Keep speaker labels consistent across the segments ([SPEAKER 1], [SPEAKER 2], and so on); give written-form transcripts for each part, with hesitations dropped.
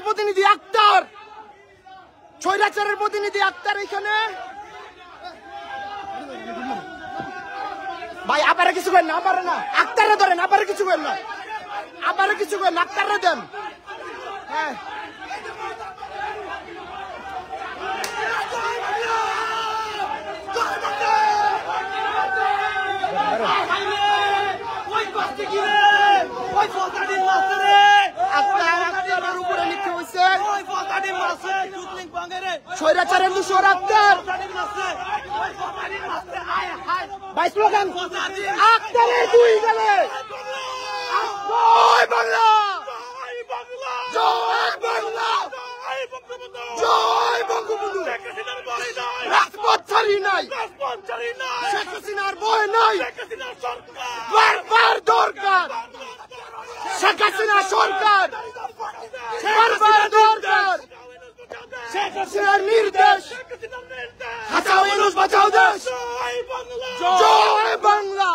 [SPEAKER 1] প্রতিনিধি আক্তার, স্বৈরাচারের প্রতিনিধি আক্তার এখানে। ভাই আবার কিছু করেন না, আবার না, আক্তারে ধরেন, আবার কিছু করেন না, আবার কিছু করেন, আক্তারে দেন। হ্যাঁ স্বৈরাচারের দূষর আক্তার, ভাই স্লোগান আক্তারের দুই গেলে জয় বাংলা, জয় বাংলা, জয় বঙ্গবন্ধু। রাজপথ ছাড়ি নাই, শেখ হাসিনার ভয় নাই, বারবার দরকার শেখ হাসিনা সরকার, বারবার দরকার শেখ হাসিনার নির্দেশ, বাঁচাও ইউনূস, বাঁচাও দেশ, জয় Bangla.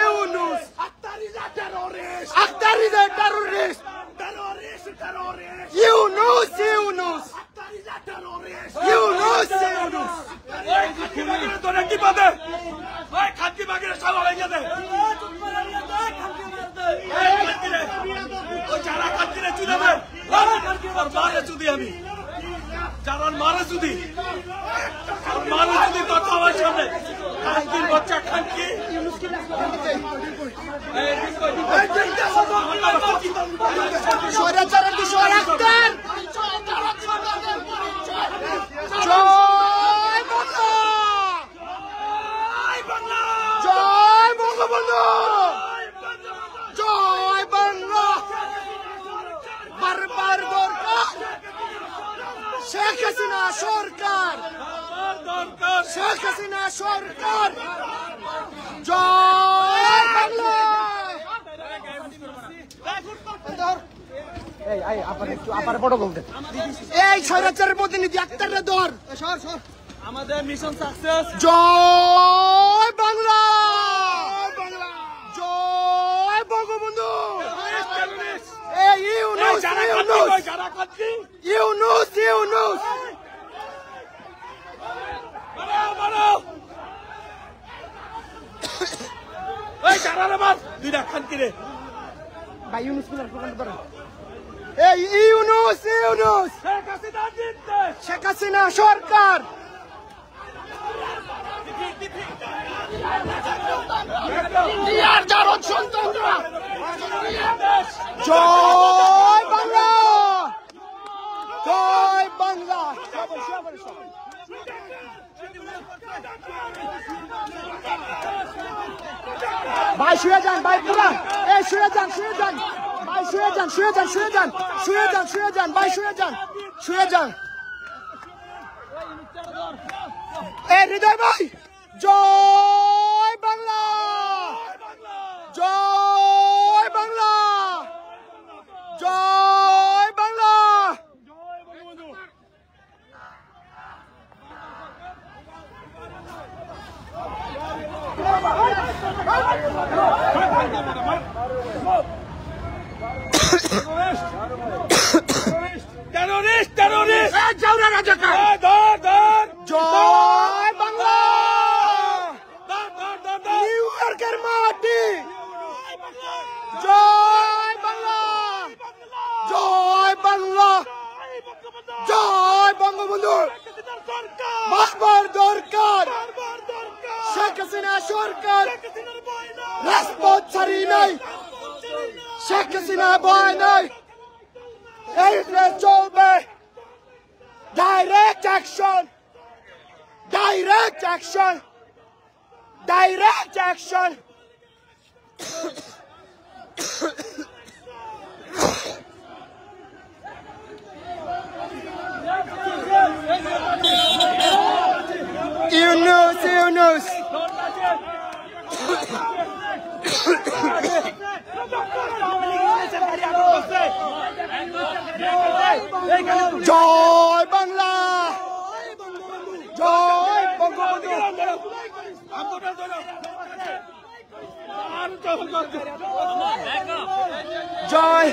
[SPEAKER 1] Yunus Akhtar is a terrorist, Akhtar is a terrorist, Yunus, Yunus Akhtar is a terrorist, Yunus, Yunus. ওই খাকি বাগের তোরে কি পাবে, ওই খাকি বাগের সব হয়ে গেছে, এই খাকি রে, ওই যারা খাকি রে চুদে দে, ওই খাকি মারে চুদি আমি, যারা মারে চুদি, আর মারে চুদি তো আমার সামনে খাকি বাচ্চা খাকি। স্বৈরাচারের দূষর আক্তার, জয় বাংলা, জয় বঙ্গবন্ধু, জয় বাংলা। বারবার দরকার শেখ হাসিনা সরকার, শেখ হাসিনা সরকার, জয় বাংলা। এই স্বৈরাচারের প্রতিনিধি আক্তারের দর,
[SPEAKER 2] আমাদের মিশন সাকসেস,
[SPEAKER 1] জয় বাংলা, জয় বঙ্গবন্ধু। এই ইউনূস, ইউনূস, ইউনূস, ইউনূস।
[SPEAKER 2] এই যারা আমার দুইটা খানকি রে,
[SPEAKER 1] ভাই ইউনূস মিলার প্রোগ্রাম করেন। এই ইউনূস, ইউনূস,
[SPEAKER 2] শেখ হাসিনা নির্দেশ,
[SPEAKER 1] শেখ হাসিনা সরকার, ইয়ার জারদ সন্তানরা, জয় বাংলা, জয় বাংলা। ভাই শুয়ে যান, ভাই পুরা, এই শুয়ে যান, শুয়ে যান ভাই, শুয়ে যান, শুয়ে যান, শুয়ে যান, শুয়ে যান, শুয়ে যান ভাই, শুয়ে যান, শুয়ে যান। এই হৃদয় ভাই, জয় বাংলা, জয় বাংলা, জয় বাংলা।
[SPEAKER 2] টেররিস্ট, টেররিস্ট,
[SPEAKER 1] জাউরা রাজাকার,
[SPEAKER 2] ধর ধর,
[SPEAKER 1] জয় বাংলা,
[SPEAKER 2] ধর ধর ধর,
[SPEAKER 1] নিউ ইয়র্কের মাটি, জয় বাংলা, জয় বাংলা, জয় বঙ্গবন্ধু। বারবার দরকার শেখ হাসিনা সরকার, রাজপথ ছাড়ি নাই, শেখ হাসিনা ভয় নাই, এই চলবে direct action, direct action, direct action. Yunus, Yunus, জয় বাংলা, জয় বঙ্গবন্ধু, জয়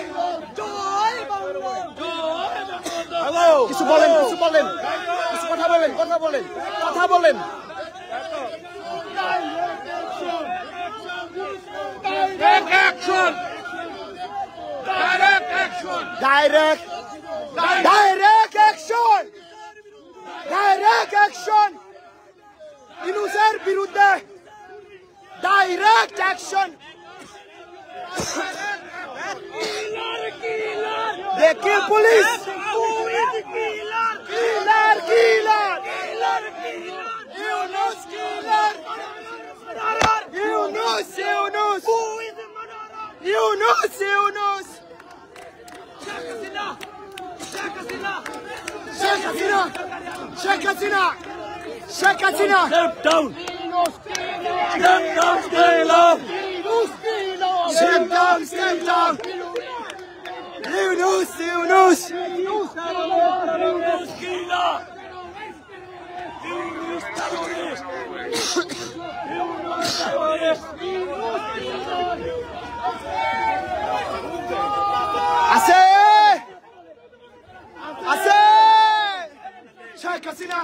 [SPEAKER 3] বলেন, কিছু বলেন, কিছু কথা বলেন, কথা বলেন, কথা বলেন।
[SPEAKER 2] Direct action! Direct action!
[SPEAKER 3] Direct action, direct action, ইউনূসের বিরুদ্ধে direct action. They kill police. Killer. Yunus killer. Yunus. Sheikh Hasina.
[SPEAKER 1] Step down, stay low.
[SPEAKER 3] Step down. Yunus.
[SPEAKER 1] Yunus killer. Yunus terrorist.
[SPEAKER 3] Ase. Sheikh Hasina.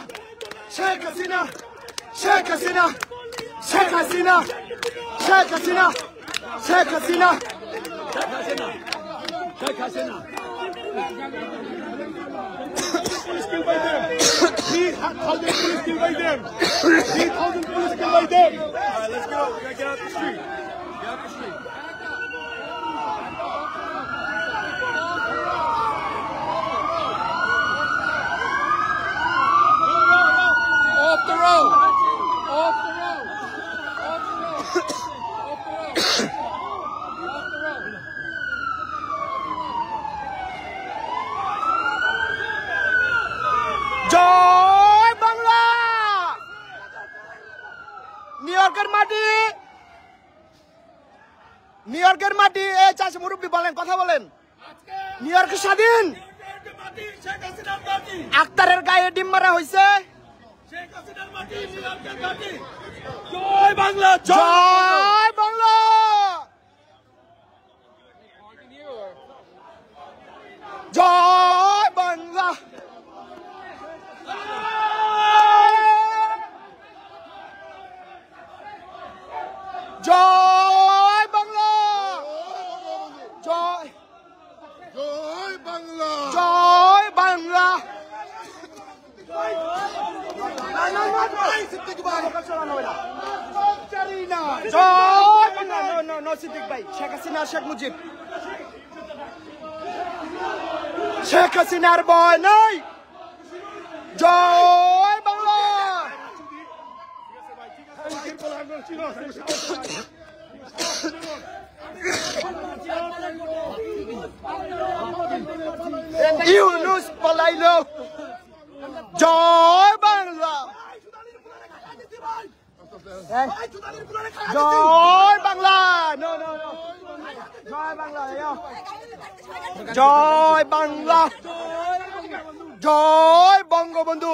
[SPEAKER 2] Police killed by them. 3,000 police killed by them. 3,000 police killed by them. All right, let's go. We gotta get out the street. Get out the street. Off the road.
[SPEAKER 3] জয় বাংলা। নিউ ইয়র্কের মাটি। এই চাচা মুরব্বী বলেন, কথা বলেন। নিউ ইয়র্ক স্বাধীন। আক্তারের গায়ে ডিম মারা হয়েছে।
[SPEAKER 1] জয় বাংলা,
[SPEAKER 3] জয় বাংলা। জয় বাংলা। জয় বাংলা। জয় বাংলা। জয় বাংলা। সিদ্দিক ভাই, শেখ হাসিনা, শেখ মুজিব। শেখ হাসিনার ভয় নাই। জয় বাংলা। ইউনূস পলাইলো। জয় বাংলা। জয় বাংলা। জয় বাংলা। জয় বাংলা। জয় বঙ্গবন্ধু।